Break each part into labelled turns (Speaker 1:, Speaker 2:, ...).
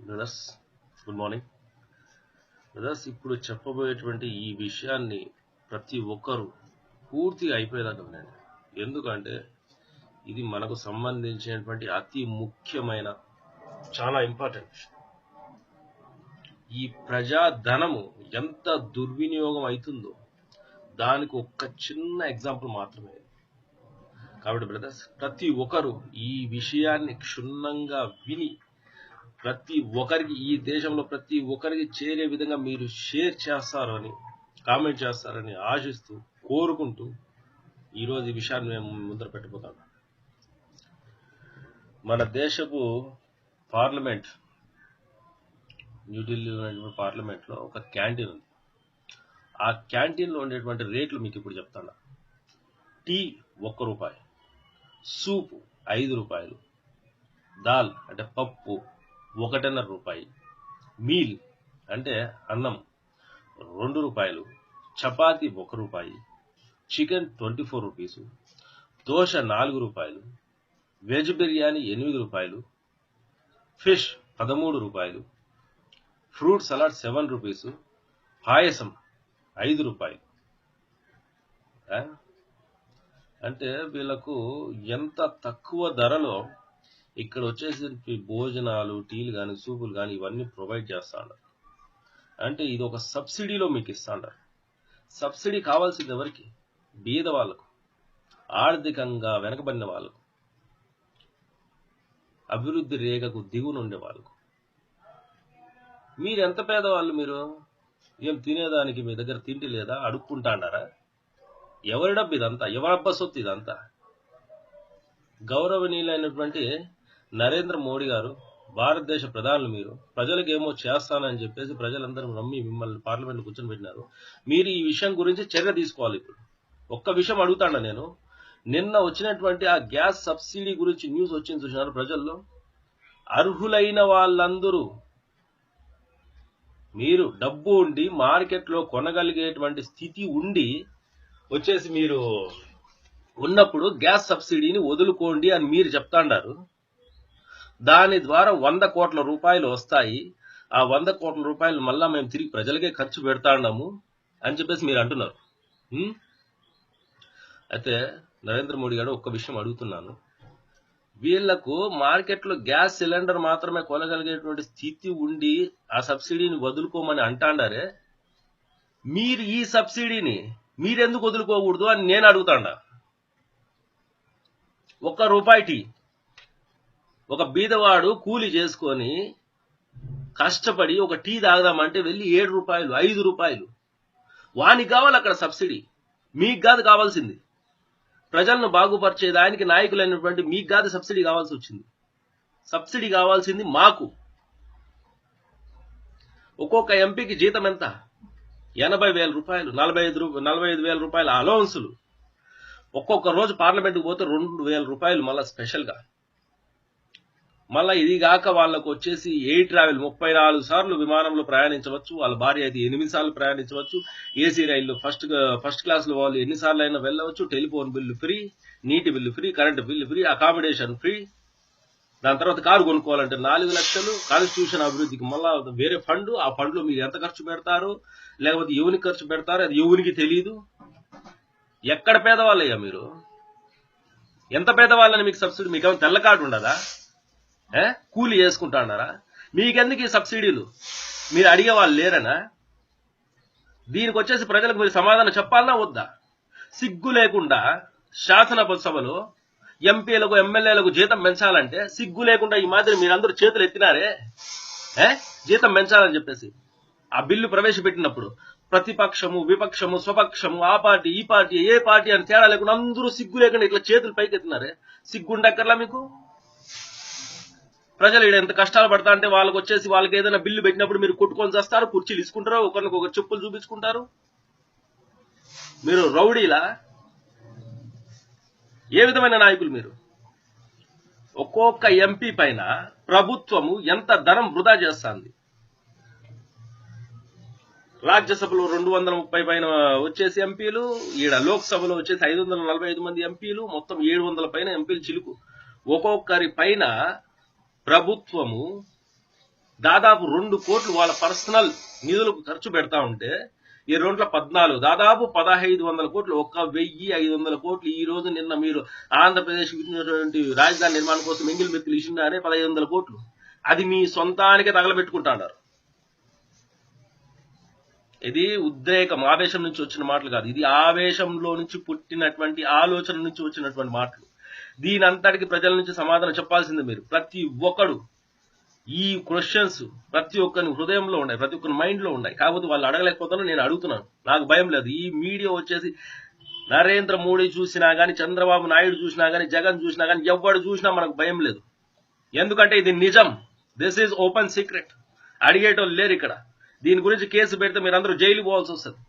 Speaker 1: Brothers, good morning brothers. ఇప్పుడు చెప్పబోయేటువంటి ఈ విషయాన్ని ప్రతి ఒక్కరూ పూర్తిగా అయిపోయేదాకా వినండి. ఎందుకంటే ఇది మనకు సంబంధించినటువంటి అతి ముఖ్యమైన చాలా ఇంపార్టెంట్ విషయం. ఈ ప్రజాధనము ఎంత దుర్వినియోగం అవుతుందో దానికి ఒక చిన్న ఎగ్జాంపుల్ మాత్రమే. కాబట్టి బ్రదర్స్, ప్రతి ఒక్కరు ఈ విషయాన్ని క్షుణ్ణంగా విని ప్రతి ఒక్కరికి, ఈ దేశంలో ప్రతి ఒక్కరికి చేరే విధంగా మీరు షేర్ చేస్తారని, కామెంట్ చేస్తారని ఆశిస్తూ, కోరుకుంటూ ఈరోజు ఈ విషయాన్ని మేము ముందర పెట్టబోతాము. మన దేశపు పార్లమెంట్, న్యూఢిల్లీలో ఉన్నటువంటి పార్లమెంట్లో ఒక క్యాంటీన్ ఉంది. ఆ క్యాంటీన్లో ఉండేటువంటి రేట్లు మీకు ఇప్పుడు చెప్తాను. టీ 1 రూపాయి, సూప్ 5 రూపాయలు, దాల్ అంటే పప్పు 1.5 రూపాయి, మీల్ అంటే అన్నం 2 రూపాయలు, చపాతీ 1 రూపాయి, చికెన్ 24 రూపీసు, దోశ 4 రూపాయలు, వెజ్ బిర్యానీ 8 రూపాయలు, ఫిష్ 13 రూపాయలు, ఫ్రూట్ సలాడ్ 7 రూపీసు, పాయసం 5 రూపాయలు. అంటే వీళ్ళకు ఎంత తక్కువ ధరలో ఇక్కడ వచ్చేసి భోజనాలు, టీలు కానీ, సూపులు కానీ ఇవన్నీ ప్రొవైడ్ చేస్తాడు. అంటే ఇది ఒక సబ్సిడీలో మీకు ఇస్తాడు. సబ్సిడీ కావాల్సింది ఎవరికి? బీద వాళ్ళకు, ఆర్థికంగా వెనకబడిన వాళ్ళకు, అభివృద్ధి రేఖకు దిగున ఉండే వాళ్ళకు. మీరు ఎంత పేదవాళ్ళు? మీరు ఏం తినేదానికి మీ దగ్గర తిండి లేదా? అడుక్కుంటాడారా? ఎవరి డబ్బు ఇదంతా? ఎవరబ్బ సొత్తు ఇదంతా? గౌరవనీయులైనటువంటి నరేంద్ర మోడీ గారు, భారతదేశ ప్రధానులు, మీరు ప్రజలకు ఏమో చేస్తానని చెప్పేసి ప్రజలందరూ నమ్మి మిమ్మల్ని పార్లమెంట్ కూర్చొని పెట్టినారు. మీరు ఈ విషయం గురించి చర్య తీసుకోవాలి. ఇప్పుడు ఒక్క విషయం అడుగుతాను నేను. నిన్న వచ్చినటువంటి ఆ గ్యాస్ సబ్సిడీ గురించి న్యూస్ వచ్చింది చూసినారు ప్రజల్లో. అర్హులైన వాళ్ళందరూ, మీరు డబ్బు ఉండి మార్కెట్లో కొనగలిగేటువంటి స్థితి ఉండి వచ్చేసి మీరు ఉన్నప్పుడు గ్యాస్ సబ్సిడీని వదులుకోండి అని మీరు చెప్తాండారు. దాని ద్వారా 100 కోట్ల రూపాయలు వస్తాయి. ఆ 100 కోట్ల రూపాయలు మళ్ళా మేము తిరిగి ప్రజలకే ఖర్చు పెడతాము అని చెప్పేసి మీరు అంటున్నారు. అయితే నరేంద్ర మోడీ గారు ఒక్క విషయం అడుగుతున్నాను. వీళ్లకు మార్కెట్లో గ్యాస్ సిలిండర్ మాత్రమే కొనగలిగేటువంటి స్థితి ఉండి ఆ సబ్సిడీని వదులుకోమని అంటాండారే, మీరు ఈ సబ్సిడీని మీరెందుకు వదులుకోకూడదు అని నేను అడుగుతాండా. 1 రూపాయి టీ, ఒక బీదవాడు కూలి చేసుకొని కష్టపడి ఒక టీ తాగదామంటే వెళ్ళి 7 రూపాయలు, 5 రూపాయలు. వానికి కావాలి అక్కడ సబ్సిడీ, మీకు కాదు కావాల్సింది. ప్రజలను బాగుపరిచేదానికి నాయకులైనటువంటి మీకు కాదు సబ్సిడీ కావాల్సి వచ్చింది. సబ్సిడీ కావాల్సింది మాకు. ఒక్కొక్క ఎంపీకి జీతం ఎంత? 80,000 రూపాయలు, 45,000 రూపాయల అలౌన్సులు. ఒక్కొక్క రోజు పార్లమెంట్కి పోతే 2,000 రూపాయలు మళ్ళా స్పెషల్గా. మళ్ళా ఇది కాక వాళ్ళకు వచ్చేసి ఎయిర్ ట్రావెల్ 34 సార్లు విమానంలో ప్రయాణించవచ్చు. వాళ్ళ భార్య అయితే 8 సార్లు ప్రయాణించవచ్చు. ఏసీ రైల్లో ఫస్ట్ క్లాస్లో వాళ్ళు ఎన్నిసార్లు అయినా వెళ్ళవచ్చు. టెలిఫోన్ బిల్లు ఫ్రీ, నీటి bill free, current bill free, accommodation free. దాని తర్వాత కారు కొనుక్కోవాలంటే 4 లక్షలు. కాన్స్టిట్యూషన్ అభివృద్ధికి మళ్ళా వేరే ఫండ్. ఆ ఫండ్లో మీరు ఎంత ఖర్చు పెడతారు, లేకపోతే ఎవరికి ఖర్చు పెడతారు అది ఎవరికి తెలియదు. ఎక్కడ పేదవాళ్ళయ్యా మీరు? ఎంత పేదవాళ్ళని మీకు సబ్సిడీ? మీకు ఏమైనా తెల్ల కార్డు ఉండదా? కూలి చేసుకుంటాడారా? మీకెందుకు ఈ సబ్సిడీలు? మీరు అడిగే వాళ్ళు లేరనా? దీనికి వచ్చేసి ప్రజలకు మీరు సమాధానం చెప్పాలన్నా వద్దా? సిగ్గు లేకుండా శాసనసభలో ఎంపీలకు, ఎమ్మెల్యేలకు జీతం పెంచాలంటే సిగ్గు లేకుండా ఈ మాదిరి మీరందరూ చేతులు ఎత్తినారే జీతం పెంచాలని చెప్పేసి. ఆ బిల్లు ప్రవేశపెట్టినప్పుడు ప్రతిపక్షము, విపక్షము, స్వపక్షము, ఆ పార్టీ, ఈ పార్టీ, ఏ పార్టీ అని తేడా లేకుండా అందరూ సిగ్గు లేకుండా ఇట్లా చేతులు పైకి ఎత్తినారే. సిగ్గుండక్కర్లా మీకు? ప్రజలు ఇక్కడ ఎంత కష్టాలు పడతా అంటే వాళ్ళకి వచ్చేసి వాళ్ళకి ఏదైనా బిల్లు పెట్టినప్పుడు మీరు కొట్టుకొని చేస్తారు, కుర్చీలు ఇసుకుంటారు, ఒకరికొకరు చెప్పులు చూపించుకుంటారు. మీరు రౌడీలా? ఏ విధమైన నాయకులు మీరు? ఒక్కొక్క ఎంపీ పైన ప్రభుత్వము ఎంత ధనం వృధా చేస్తుంది. రాజ్యసభలో 230 పైన వచ్చేసి ఎంపీలు, ఈడ లోక్సభలో వచ్చేసి 545 మంది ఎంపీలు, మొత్తం 700 పైన ఎంపీలు చిలుకు. ఒక్కొక్కరి పైన ప్రభుత్వము దాదాపు 2 కోట్లు వాళ్ళ పర్సనల్ నిధులకు ఖర్చు పెడతా ఉంటే ఈ 214 దాదాపు 1500 కోట్లు, 1500 కోట్లు ఈ రోజు నిన్న మీరు ఆంధ్రప్రదేశ్ రాజధాని నిర్మాణం కోసం ఎంగిల్ మెత్తులు ఇచ్చినారే 1500 కోట్లు. అది మీ సొంతానికే తగలబెట్టుకుంటున్నారు. ఇది ఉద్రేకం, ఆవేశం నుంచి వచ్చిన మాటలు కాదు. ఇది ఆవేశంలో నుంచి పుట్టినటువంటి ఆలోచన నుంచి వచ్చినటువంటి మాటలు. దీని అంతటికి ప్రజల నుంచి సమాధానం చెప్పాల్సిందే మీరు. ప్రతి ఒక్కడు ఈ క్వశ్చన్స్ ప్రతి ఒక్కరి హృదయంలో ఉన్నాయి, ప్రతి ఒక్కరి మైండ్ లో ఉన్నాయి. కాకపోతే వాళ్ళు అడగలేకపోతాను, నేను అడుగుతున్నాను. నాకు భయం లేదు. ఈ మీడియా వచ్చేసి నరేంద్ర మోడీ చూసినా గానీ, చంద్రబాబు నాయుడు చూసినా గానీ, జగన్ చూసినా గానీ, ఎవడు చూసినా మనకు భయం లేదు. ఎందుకంటే ఇది నిజం. This is open secret. అడిగేటోళ్ళు లేరు ఇక్కడ. దీని గురించి కేసు పెడితే మీరందరూ జైలు పోవాల్సి వస్తుంది.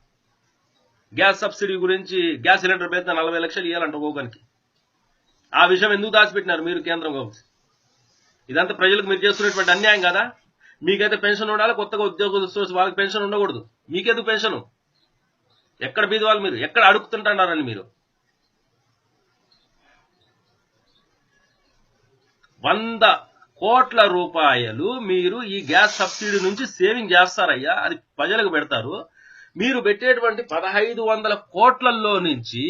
Speaker 1: గ్యాస్ సబ్సిడీ గురించి గ్యాస్ సిలిండర్ పెడితే 40 లక్షలు ఇవ్వాలంట ఒక్కొక్కరికి. ఆ విషయం ఎందుకు దాచిపెట్టినారు మీరు కేంద్రం కాబట్టి? ఇదంతా ప్రజలకు మీరు చేస్తున్నటువంటి అన్యాయం కదా. మీకైతే పెన్షన్ ఉండాలి, కొత్తగా ఉద్యోగులు వాళ్ళకి పెన్షన్ ఉండకూడదు. మీకెందుకు పెన్షన్? ఎక్కడ బీదవాళ్ళు మీరు? ఎక్కడ అడుగుతుంటున్నారని మీరు? 100 కోట్ల రూపాయలు మీరు ఈ గ్యాస్ సబ్సిడీ నుంచి సేవింగ్ చేస్తారయ్యా. అది ప్రజలకు పెడతారు. మీరు పెట్టేటువంటి 1500 కోట్లలో నుంచి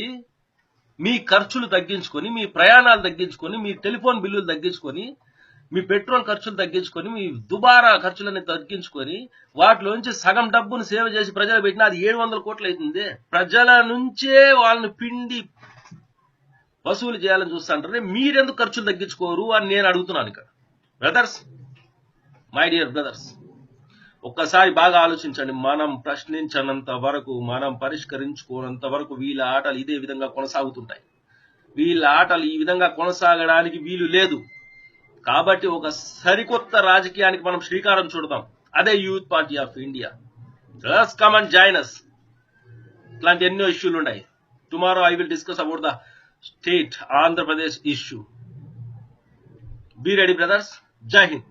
Speaker 1: మీ ఖర్చులు తగ్గించుకొని, మీ ప్రయాణాలు తగ్గించుకొని, మీ టెలిఫోన్ బిల్లులు తగ్గించుకొని, మీ పెట్రోల్ ఖర్చులు తగ్గించుకొని, మీ దుబారా ఖర్చులన్నీ తగ్గించుకొని, వాటిలోంచి సగం డబ్బును సేవ చేసి ప్రజలు పెట్టినా అది 700 కోట్లు అవుతుంది. ప్రజల నుంచే వాళ్ళని పిండి వసూలు చేయాలని చూస్తుంటారే. మీరెందుకు ఖర్చులు తగ్గించుకోరు అని నేను అడుగుతున్నాను ఇక్కడ. బ్రదర్స్, మై డియర్ బ్రదర్స్, ఒక్కసారి బాగా ఆలోచించండి. మనం ప్రశ్నించనంత వరకు, మనం పరిష్కరించుకోనంత వరకు వీళ్ళ ఆటలు ఇదే విధంగా కొనసాగుతుంటాయి. వీళ్ళ ఆటలు ఈ విధంగా కొనసాగడానికి వీలు లేదు. కాబట్టి ఒక సరికొత్త రాజకీయానికి మనం శ్రీకారం చుడతాం. అదే youth party of India. Just come and join us. ఇట్లాంటి ఎన్నో ఇష్యూలు ఉన్నాయి. Tomorrow I will discuss about the state Andhra Pradesh issue. Be ready brothers. జై హింద్.